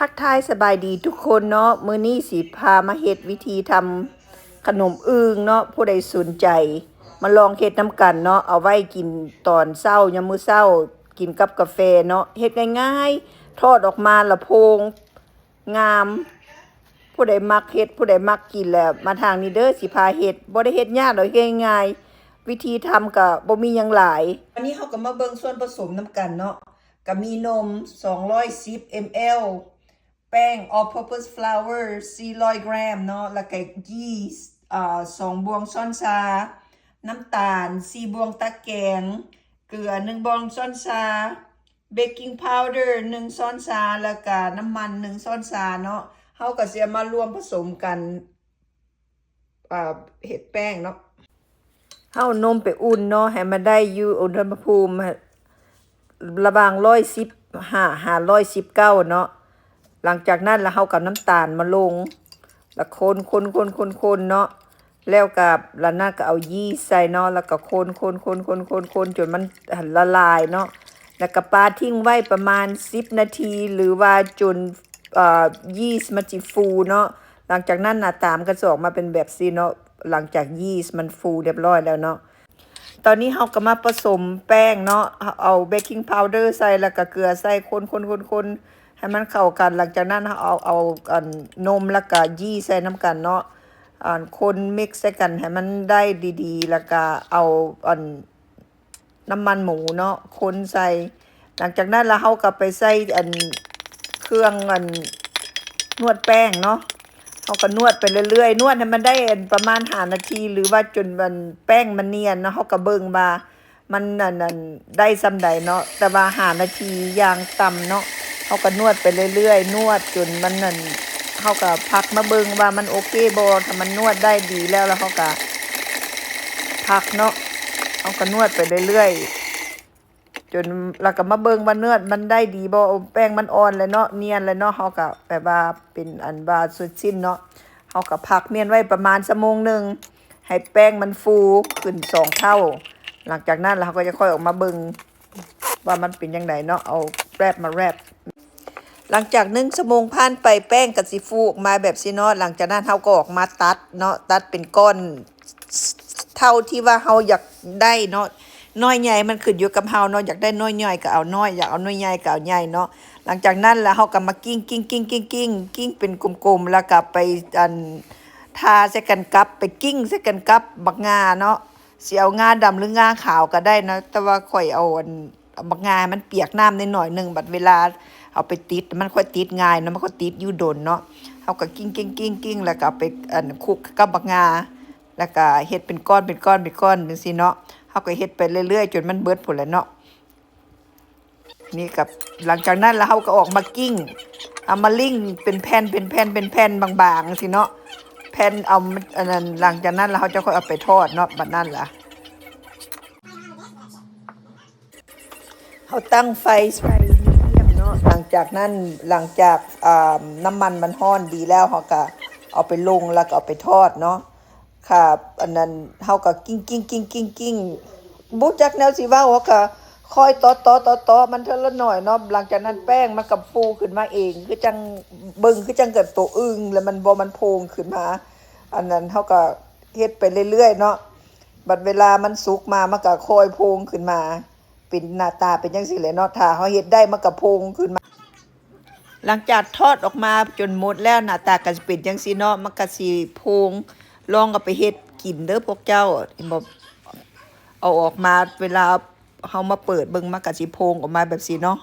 ทักทายสบายดีทุกคนเนาะมื้อนี้สิพามาเฮ็ดวิธีทำขนมอึ่งเนาะผู้ใดสนใจมาลองเฮ็ดน้ำกันเนาะเอาไว้กินตอนเช้ายามมื้อเช้ากินกับกาแฟเนาะเฮ็ดง่ายๆทอดออกมาละโพงงามผู้ใดมักเฮ็ดผู้ใดมักกินแล้วมาทางนี้เด้อสิพาเฮ็ดบ่ได้เฮ็ดยากดอกเฮ็ดง่ายๆวิธีทำก็บ่มีหยังหลายวันนี้เฮาก็มาเบิ่งส่วนผสมน้ำกันเนาะก็มีนม210 ml แป้ง all purpose flour 400 กรัมเนาะแล้วก็ยีสต์2บวงช้อนชาน้ำตาล4บวงตะแกรงเกลือ1บวงช้อนชาเบกกิ้งพาวเดอร์1ช้อนชาแล้วก็น้ำมัน1ช้อนชาเนาะเฮาก็สิมารวมผสมกันเฮ็ดแป้งเนาะเฮานมไปอุ่นเนาะให้มันได้อยู่อุณหภูมิระหว่าง115 519เนาะหลังจากนั้นแล้วเฮากับน้ำตาลมาลงแล้วคนเนาะแล้วกับแล้วนั่นก็เอายีสต์ใส่เนาะแล้วก็คนจนมันละลายเนาะแล้วก็ปาทิ้งไว้ประมาณ10นาทีหรือว่าจนยีสต์มันสิฟูเนาะหลังจากนั้นหน้าตามก็จะออกมาเป็นแบบนี้เนาะหลังจากยีสต์มันฟูเรียบร้อยแล้วเนาะตอนนี้เฮาก็มาผสมแป้งเนาะเอาเบกกิ้งพาวเดอร์ใส่แล้วก็เกลือใส่คนให้มันเข้ากันหลังจากนั้นเอานมแล้วก็ยีสต์ใส่น้ำกันเนาะคนมิกซ์ใส่กันให้มันได้ดีๆแล้วก็เอาน้ำมันหมูเนาะคนใส่หลังจากนั้นแล้วเฮาก็ไปใส่เครื่องนวดแป้งเนาะเฮาก็นวดไปเรื่อยๆนวดให้มันได้ประมาณ5นาทีหรือว่าจนมันแป้งมันเนียนเนาะเฮาก็เบิ่งว่ามันได้ส่ำใดเนาะแต่ว่า5นาทีอย่างต่ำเนาะเฮาก็นวดไปเรื่อยๆนวดจนมันเฮาก็พักมาเบิ่งว่ามันโอเคบ่ถ้ามันนวดได้ดีแล้วเฮาก็พักเนาะเฮาก็นวดไปเรื่อยๆจนแล้วก็มาเบิ่งว่าเนื้อมันได้ดีบ่แป้งมันอ่อนเลยเนาะเนียนเลยเนาะเฮาก็แบบว่าเป็นว่าสุดสิ้นเนาะเฮาก็พักเนียนไว้ประมาณชั่วโมงนึงให้แป้งมันฟูขึ้น2เท่าหลังจากนั้นเราก็จะค่อยออกมาเบิ่งว่ามันเป็นจังไดเนาะเอาแรปมาแรปหลังจาก1ชั่วโมงผ่านไปแป้งก็สิฟูออกมาแบบนี้เนาะหลังจากนั้นเฮาก็ออกมาตัดเนาะตัดเป็นก้อนเท่าที่ว่าเฮาอยากได้เนาะน้อยใหญ่มันขึ้นอยู่กับเฮาเนาะอยากได้น้อยใหญ่ก็เอาน้อยอยากเอาน้อยใหญ่ก็เอาใหญ่เนาะหลังจากนั้นแล้วเฮาก็มากิ้งเป็นกลมๆแล้วก็ไปทาใส่กันกับไปกิ้งใส่กันกับบักงาเนาะสิเอางาดำหรืองาขาวก็ได้นะแต่ว่าข่อยเอาบักงามันเปียกน้ำนิดหน่อยนึงบัดเวลาเอาไปติดมันค่อยติดง่ายเนาะมันก็ติดอยู่ดนเนาะเฮาก็กิ้งแล้วก็ไปคลุกกับบักงาแล้วก็เฮ็ดเป็นก้อนจังซี่เนาะเฮาก็เฮ็ดไปเรื่อยๆจนมันเบิดพุ่นแหละเนาะนี่กับหลังจากนั้นแล้วเฮาก็ออกมากิ้งเอามาลิ่งเป็นแผ่นบางๆจังซี่เนาะแผ่นเอาอันนั้นหลังจากนั้นแล้วเฮาจะค่อยเอาไปทอดเนาะบัดนั้นล่ะเฮาตั้งไฟเนาะหลังจากนั้นหลังจากน้ำมันมันร้อนดีแล้วเฮาก็เอาไปลงแล้วก็เอาไปทอดเนาะค่ะอันนั้นเฮาก็กิ้งบ่จักแนวสิเว้าเฮาก็ค่อยตอมันเท่าละหน่อยเนาะหลังจากนั้นแป้งมันก็ฟูขึ้นมาเองคือจังเบิ่งคือจังเกิดตัวอึ่งแล้วมันบ่มันโพงขึ้นมาอันนั้นเฮาก็เฮ็ดไปเรื่อยๆเนาะบัดเวลามันสุกมามันก็ค่อยโพงขึ้นมาเป็นหน้าตาเป็นจังซี่แหละเนาะถ้าเฮาเฮ็ดได้มันก็โพงขึ้นมาหลังจากทอดออกมาจนหมดแล้วหน้าตาก็สิเป็นจังซี่เนาะมันก็สิโพงลองเอาไปเฮ็ดกินเด้อพวกเจ้าบ่เอาออกมาเวลาเฮามาเปิดเบิ่งมันก็สิโพงออกมาแบบนี้เนาะ